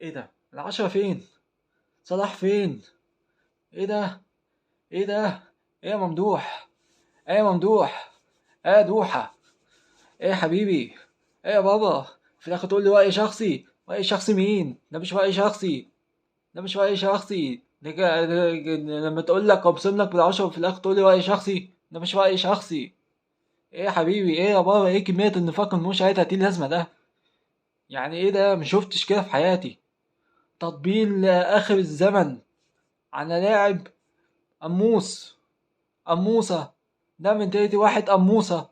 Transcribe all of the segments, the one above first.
ايه ده؟ العشرة فين؟ صلاح فين؟ ايه ده؟ ايه ده؟ ايه يا ممدوح؟ ايه يا ممدوح؟ ايه يا دوحة؟ ايه يا حبيبي؟ ايه يا بابا؟ في الاخر تقول لي رأي شخصي؟ رأي شخصي مين؟ ده مش رأي شخصي. ده مش رأي شخصي. لما تقول لك ابصم لك بالعشرة وفي الاخر تقول لي رأي شخصي؟ ده مش رأي شخصي. ايه يا حبيبي؟ ايه يا بابا؟ ايه كمية النفاق اللي مش هتأتي لازمة ده؟ يعني ايه ده؟ مشوفتش كده في حياتي. تطبيل آخر الزمن على لاعب قموص. قموصة. ده من تلاتي واحد قموصة.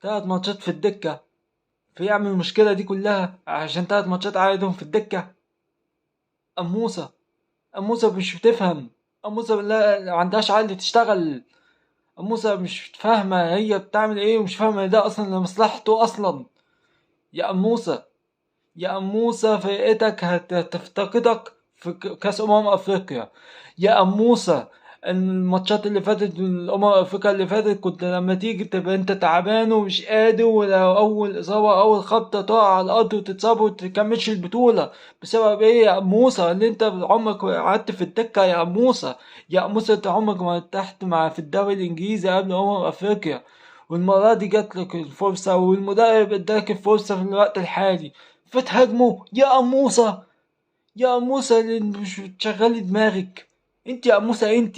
3 ماتشات في الدكة. في يعمل المشكلة دي كلها عشان 3 ماتشات قعدهم في الدكة. قموصة. قموصة مش بتفهم. قموصة لا عندهاش عقل تشتغل. قموصة مش فاهمة هي بتعمل ايه ومش فاهمة ده اصلا لمصلحته اصلا. يا قموصة. يا قموسة فرقتك هتفتقدك في كأس أفريقيا. يا قموسة. الماتشات اللي فاتت أفريقيا اللي فاتت كنت لما تيجي تبقى أنت تعبان ومش قادر ولو أول إصابة أول خبطة تقع على الأرض وتتصاب ومتكملش البطولة. بسبب إيه يا قموسة؟ اللي أنت عمرك قعدت في الدكة يا قموسة. يا قموسة أنت عمرك ما ارتحت مع في الدوري الإنجليزي قبل أفريقيا. والمرة دي جاتلك الفرصة والمدرب اداك الفرصة في الوقت الحالي فتهاجمه يا قموصة. يا قموصة اللي مش بتشغلي دماغك. انت يا قموصة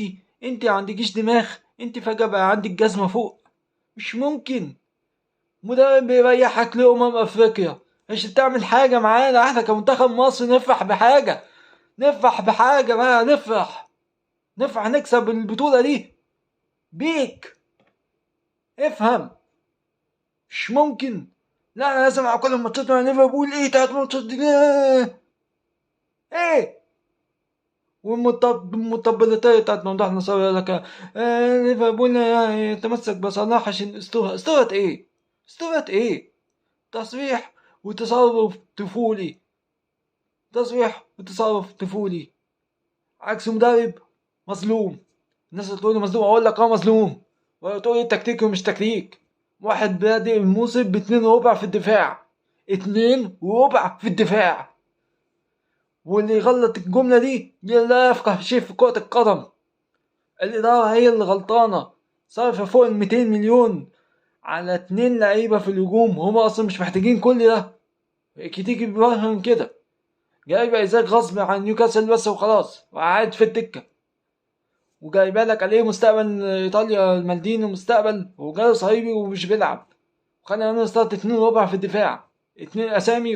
انت عندكيش دماغ. انت فجأة بقى عندك جزمة فوق. مش ممكن. مدرب بيريحك افريقيا مش تعمل حاجة معانا احنا كمنتخب مصر نفرح بحاجة. نفرح بحاجة بقى نفرح. نفرح نكسب البطولة دي بيك. افهم. مش ممكن. لا انا لازم على كل الماتشات مع ليفربول ايه 3 ماتشات دي ليه؟ ايه والمطبلاتية بتاعت ممدوح نصر يقول لك ليفربول يتمسك بصلاح عشان اسطورة. اسطورة ايه؟ اسطورة ايه؟ تصريح وتصرف طفولي. تصريح وتصرف طفولي. عكس مدرب مظلوم. الناس اللي تقول مظلوم اقول لك مظلوم. ولا تقول التكتيك ومش تكتيك. واحد بادئ الموسم ب2 وربع في الدفاع. 2 وربع في الدفاع. واللي يغلط الجملة دي لا يفقه شيء في كرة القدم. الإدارة هي اللي غلطانة. صرف فوق 200 مليون على 2 لعيبة في الهجوم هما أصلا مش محتاجين كل ده. كتير بيفهم كده. جايبة إيزاك غصب عن نيوكاسل بس وخلاص وقاعد في الدكة. وجايبة لك عليه مستقبل إيطاليا المالديني مستقبل وجاي صهيبي ومش بيلعب. وخلي أنا ستارت 2 وربع في الدفاع. 2 أسامي